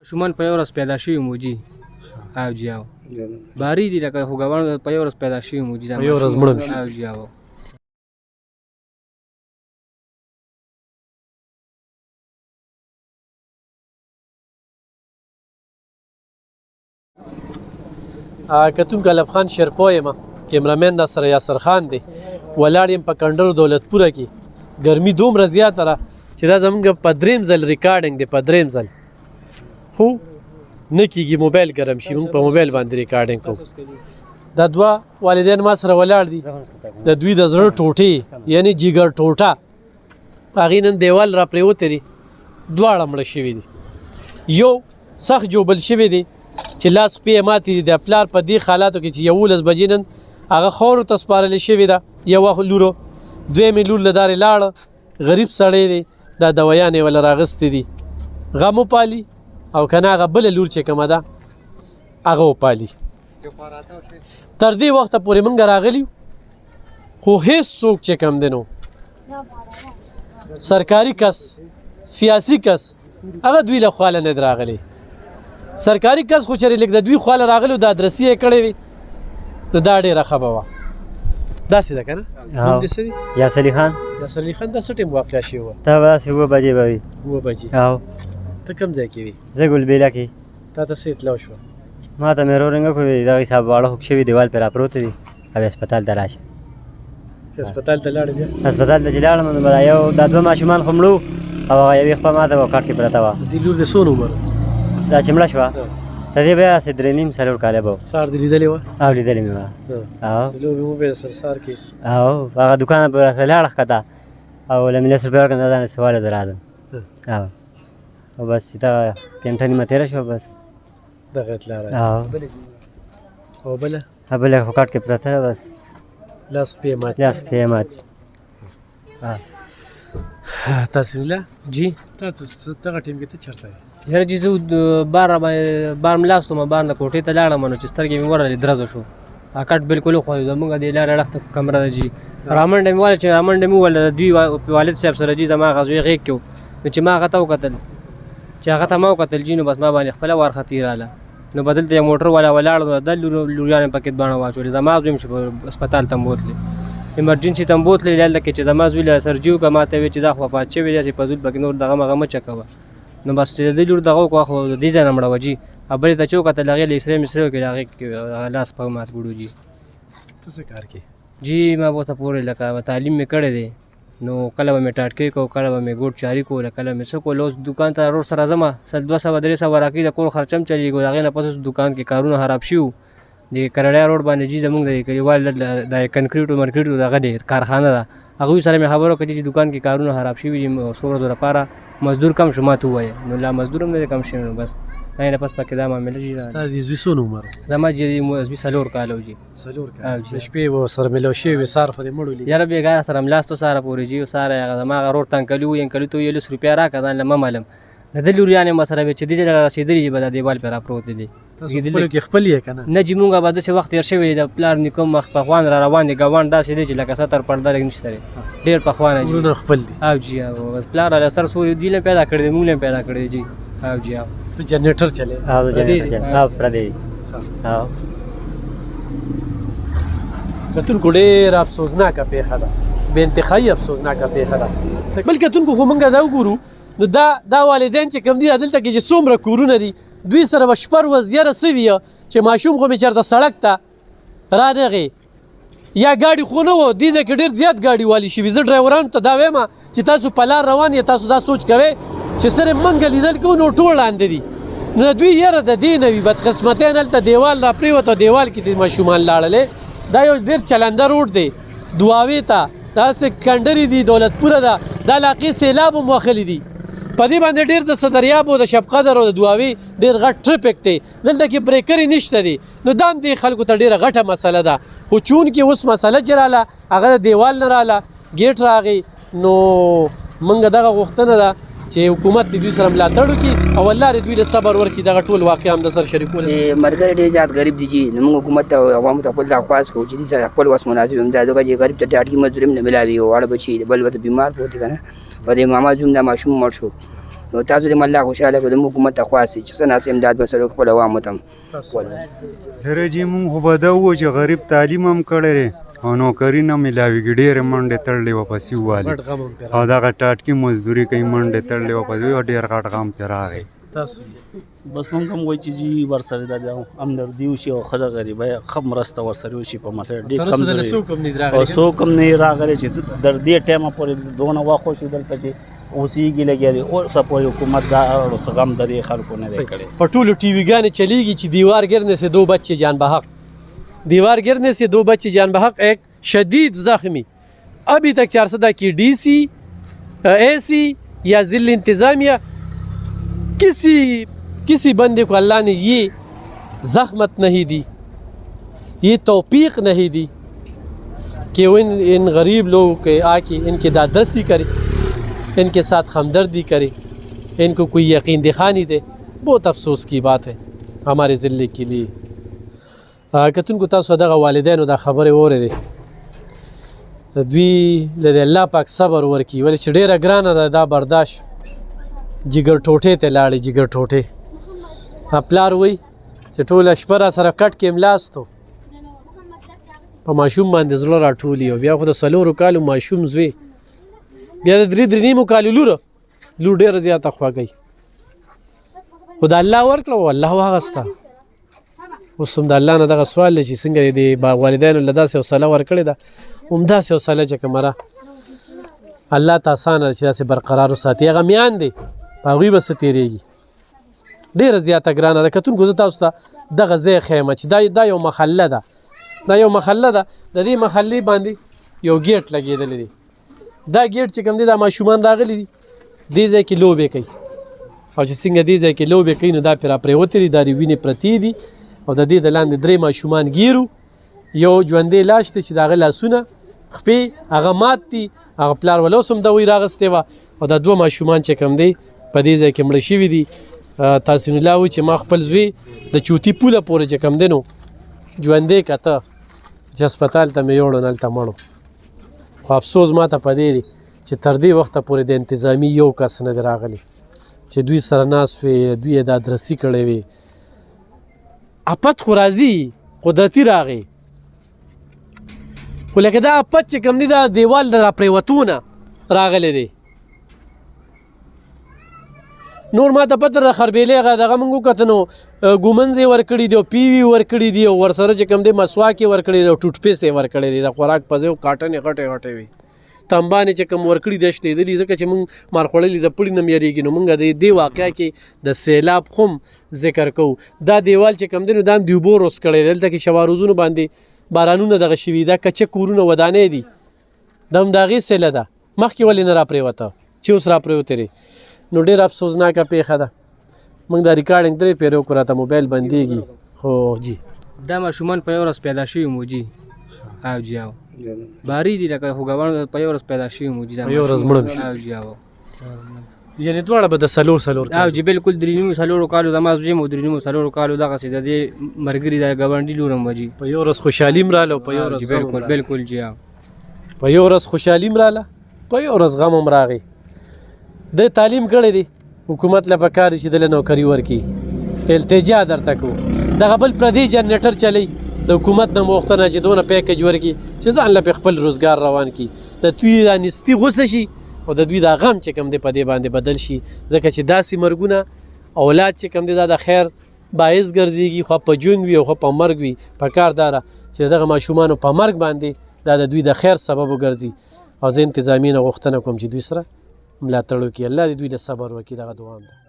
ماشومان په یوه ورځ پیدا شوي موجي او جي او باري دي لکه خوږوان په یوه ورځ پیدا شوي موجي په یوه ورځ مړه شي. او جي او کتونکو علب خان شیرپو یم کیمرامین ناصر یاسر خان دی ولاړ یم په کنډر دولتپوره کې ګرمي دومره زیاته ده چې دا زمونږ په دریم ځل ریکارډینګ دی په دریم ځل خو نه کېږي موبایل ګرم شي موږ په موبایل باندې ریکارډینګ کوو دا دوه والدین ما سره ولاړ دي د دوی د زړه ټوټې یعنی جګر ټوټه هغې نن دیوال را پرېوتې دي دواړه مړه شوي دي یو سخت جوبل شوی دی چې لاس پې یې ماتې دي د پلار په دې حالاتو کې چې 11 بجې نن هغه خاورو ته سپارلې شوې ده یوه لورو دویمې لور له دارې لاړه غریب سړی دی دا دویانې وله راغستې دي غم وپالي او که نه هغه بله لور چې کومه ده هغه وپالي تر دې وخته پورې موږ راغلي خو هېڅ څوک چې کوم دی نو سرکاري کس سیاسي کس هغه دوی له خوا نه دی راغلی سرکاري کس خو چېرې لږ د دوی خوا له راغلی د ادرسي یې کړی وي نو دا ډېره ښه به وه داسې ده که نه نوم دې څه دی یاسر علي خان یاسر علي خان دا څه ټایم واقعه شوې وه ته به داسې 7 بجې به وي 7 بجې او ته کوم ځای کې وي زه ګلبېله کې تا ته څه اطلاع شوه ما ته مې رورنګه کړو دغه حساب واړه خوږ شوي دیوال پرې راپروته دي او هسپتال ته راشه چې هسپتال ته لاړې بیا هسپتال ته چې لاړم نو به یو دا 2 ماشومان خو مړو او هغه یوې خوا ما ته په کټ کې پرته وه د دې لور د څونه عمر دا چې مړه شوه د دې بیا هسې 3.5-4 کاله به و سهار دې لیدلې وه او لیدلې مې وه او د لور مې وویل سر کې او هغه دوکان پرې راته لاړه ښکته او له مې 100 روپۍ ورکړم دا نه سواله زه راځم او بس چې دغه پېنټه نیمه تېره شوه بس دغه اطلاع راغله او بله بله خو کټ کې پرته ده بس لاس پې یې ماتې لاس پې یې ماتې تاسې الله جی تا دغه ټایم کې ته چېرته یې یاره چې زه بار مې لاس وم بار نه کوټې ته لاړم نو چې سترګې مې ورغلې درزه شو کټ بالکل وخوځېد زمونږ دې لارې اړخته کمره ده جي رامنډه مې وویل چې رامنډه مې وویل د دوی والد صاحب سره جي زما هغه زوی غېږ کې و نو چې ما هغه ته وکتل چې هغه ته ما وکتل جي نو بس ما باندې خپله وارخطي راله نو بدلته یو موټر والا ولاړ نو د لوریانې پکې باڼه واچولې زما زوی م چې هسپتال ته م بوتلې ایمرجنسي ته م بوتلې هلته کې چې زما زوی له سرجي وکړه ما ته ویل چې دا خو وفات شوی دی چې فضول پکې نور دغه مغه مه چکوه نو بس چې د دې لور دغه وکړه خو د دې ځای نه مړه وه جي او بلې ته چې وکتل هغې له اکسرې مسرې وکړې هغې لاس په مات کړو جي ته څه کار کې جی ما ورته پورې لکه تعلیم مې کړی دی نو کله به مې ټاټکۍ کوو کله به مې ګوټ چاري کوله کله مې څه کول اوس دوکان ته ورور سره ځمه 200-300 راکوي د کور خرچه هم چلېږي د هغې نه پس اوس دوکان کې کارونه خراب شوي وو د کرړیا روډ باندې جي زمونږ د کلیوال د کنکریټو مرکریټو دغه دی کارخانه ده هغوی سره مې خبره وکړه چې دوکان کې کارونه خراب شوي دي څو ورځو لپاره مزدور کم شو ما ته ووایه نو لا مزدور هم نه دی کم شوی نو بس هغې نه پس پکې دا معامله جي ستا د زوی څونه عمر زما جي زوی 4 کاله و جي 4 کاله د شپې به ورسره مېلاو شوي وې سهار خو دې مړ ولید یاره بېګا سره ملاستو ساره پورې جي ساره هغه زما هغه رور تنکلي و ینکلي ته ویل 100 روپۍ راکړه ځان له مه معلم د ده لوریانې ما سره وې چې دې ځای له رسېدلي چې به دا دیوال پرې راپروتې دي خپلو کې خپل یې که نه نه جي مونږ به داسې وخت تېر شوی د پلار نیکه مخ پخوان را روان دي ګاونډ داسې دی چې لکه 70 پرده لږ نشته دی ډېر پخوانه جي وروڼه خپل دي او جي بس پلار له سر سوري دوی له پیدا کړی دی مونږ له پیدا کړی دی جي او جي ته جنریټر چلې او جنریټر چلې او پردی او کتونکو ډېر افسوسناکه پیښه ده بې انتهایي افسوسناکه پیښه ده بل کتونکو خو موږ دا وګورو نو دا والدین چې کوم دي دلته کې چې څومره کورونه دي دوی سره به شپه ورځ یاره څه وي چې ماشوم خو مې چېرته سړک ته رانغې یا ګاډي خو نه وه دې ځای کې ډېر زیات ګاډي والي شوي زه ډرایورانو ته دا وایم چې تاسو په لار روان یې تاسو دا سوچ کوئ چې سره موږ لیدل کوو نو ټول لاندې دي نو دوی یاره د دې نه وي بدقسمتیان هلته دیوال را پرېوته دیوال کې د ماشومان لاړلې دا یو ډېر چلنده روډ دی دواوې ته داسې کنډرې دي دولتپوره ده دا علاقې سیلاب هم وهلي دي په دې باندې ډېر د صدریاب او د شب قدر او د دواوې ډېر غټ ټرفک دی دلته کې بریکرې نشته دي نو دا هم دې خلکو ته ډېره غټه مسله ده خو چونکې اوس مسله چې راله هغه د دیوال نه راله ګیټ راغی نو موږ دغه غوښتنه ده چې حکومت دوی سره ملاتړ وکړي او الله دې دوی له صبر ورکړي دغه ټول واقعه هم د سر شریکول ملګري ډېر زیات غریب دي جي نو موږ حکومت ته عوامو ته خپل درخواست کوو چې دې سره خپل وس مناسب هم دا ځکه چې غریب ته ټاټکي مزدوري هم نه ملاوي واړه بچي د بل ورته بیمار پروت دي که نه په دې ماما زوم دا ماشوم مړ شو نو تاسو دې الله خوشحاله کړو زموږ حکومت ته خواست چې څه ناسې امداد به سره خپل عوامو ته هره جی مونږ خو به دا وو چې غریب تعلیم هم کړی دی او نوکري نه میلاویږي ډېرې منډې تړلې واپسې والي او دغه ټاټکي مزدوري کوي منډې تړلې واپسې او ډېر غټ غم پرې راغی بس مونږ هم وایو چې جی ورسره د همدردي وشي او ښه غریبۍ ښه مرسته ورسره وشي په مټ ډېر کمزوري او څوک هم نه راغلی چې تر دې ټایمه پورې دونه وخت وشي دلته چې اوسېږي لګیا دي اوسه پورې حکومت دا اړوس غم د دې خلکو نه دی کړی په ټولو ٹی وی ګانې چلیږي چې دیوار गिरने से 2 बच्चे जान बहक दीवार गिरने से 2 बच्चे जान बहक एक शदीद जख्मी अभी तक 400 की डीसी एसी या जिला इंतज़ामिया किसी बंदे को अल्लाह ने ये ज़ख्मत नहीं दी ये तौफीक नहीं दी कि वो इन गरीब लोगों के आके इनकी दादरसी करे इनके साथ हमदर्दी करे इनको कोई यकीन दिखानी दे बहुत अफसोस की बात है हमारे ज़िले के लिए कतुन को तاسو دغه والدینو دا خبره اورېدې دوی له الله پاک صبر ورکړي ولې چې ډېره ګرانه ده دا برداشت جګر ټوټې ته لاړې جګر ټوټې پلار وایي چې ټوله شپه را سره کټ کې ملاستو په ماشوم باندې زړه راټولي او بیا خو د 4 کالو ماشوم زوی بیا د 3 کالو لور ډېره زیاته خواږی خو د الله ورکړه او الله واغسته اوس هم د الله نه دغه سوال دی چې څنګه د والدینو له داسې حوصله ورکړې ده همداسې حوصله چې کومه ده الله ته اسانه ده چې داسې برقرار وساتي هغه میان دی په هغوی به څه تېرېږي ډېره زیاته ګرانه ده کتونکو زه تاسو ته دغه ځای ښیم چې دا یو محله ده د دې محلې باندې یو ګیټ لګېدلی دی دا ګیټ چې کوم دی دا ماشومان راغلي دي دې ځای کې لوبې کوي او چې څنګه دې ځای کې لوبې کوي نو دا پرې راپرېوتې دي دا د وینې پرتې دي او د دې د لاندې 3 ماشومان ګیرو یو ژوندی لاش دی چې د هغه لاسونه خپې هغه مات دي هغه پلار ولا اوس هم دوی راغستې وه او دا 2 ماشومان چې کوم دی په دې ځای کې مړه شوي دي تحسین الله وایي چې ما خپل زوی د چوتي پوله پورې چې کوم دی نو ژوندی کته چې هسپتال ته مې یوړو نه هلته مړو خو افسوس ما ته په دې دی چې تر دې وخته پورې د انتظامي یو کس نه دی راغلی چې دوی سره ناست وي دوی یې دا درسي کړی وي اپت خو راځي قدرتي راغی خو لکه دا اپت چې کوم دی دا دیوال د راپرېوتونه راغلی دی نور ما ته پته ده خربیلې هغه دغه موږ وکته نو ګومنز یې ورکړي دي او پیوي ورکړي دي او ورسره چې کوم دی مسواک یې ورکړی دی او ټوټپیس یې ورکړی دی د خوراک په ځای کاټن یې غټې غټې وي تنبانې چې کوم ورکړي دی شتېدلي ځکه چې موږ مارخوړلي د پړي نه م یېرېږي نو موږ د دې واقعه کې د سیلاب خو ذکر کوو دا دیوال چې کوم دی نو دا هم د اوبو روس کړی دی دلته کې شواروزونو باندې بارانونه دغه شوي دا کچه کورونه ودانې دي دا هم د هغې سیله ده مخکې ولې نه راپرېوته چې اوس راپرېوتې دی نو ډېر افسوسناکه پیښه ده موږ دا ریکارډینګ 3 پیرې وکړو راته موبایل بندېږي خو جی دا ماشومان په یو ورځ پیدا شوي مو جي او جی او باری دي لکه خوګوان په یو ورځ پیدا شوي مو جي په یو ورځ مړه او جی او یعنې دواړه به د 4 او جی بالکل 3 کالو د ما زوی مو 3 کالو دغسې د دې ملګري د ګاونډي لور هم جي په یو ورځ خوشحالي هم راله په یو ورځ بالکل جی په یو ورځ خوشحالي هم راله په یو ورځ غم هم راغی د تعلیم کړی دی حکومت له پکار چې دله نوکري ورکړي التجا درته کو دغه بل پردی جنریټر چلی د حکومت نه موختنه چې دونه پیکج ورکړي چې ځان له خپل روزګار روان کړي د دوی دا نستی غوسه شي او د دوی دا غم چې کوم دی په دې باندې بدل شي ځکه چې داسې مرګونه اولاد چې کوم دی دا د خیر باعث ګرځېږي خو په ژوند وي او خو په مرګ وي پکار داره چې دغه ماشومانو په مرګ باندې دا د دوی د خیر سبب وګرځي او زه انتظامي نه غوښتنه کوم چې دوی سره ملاتړ وکړي الله دې دوی د صبر وکړي دغه دعا ده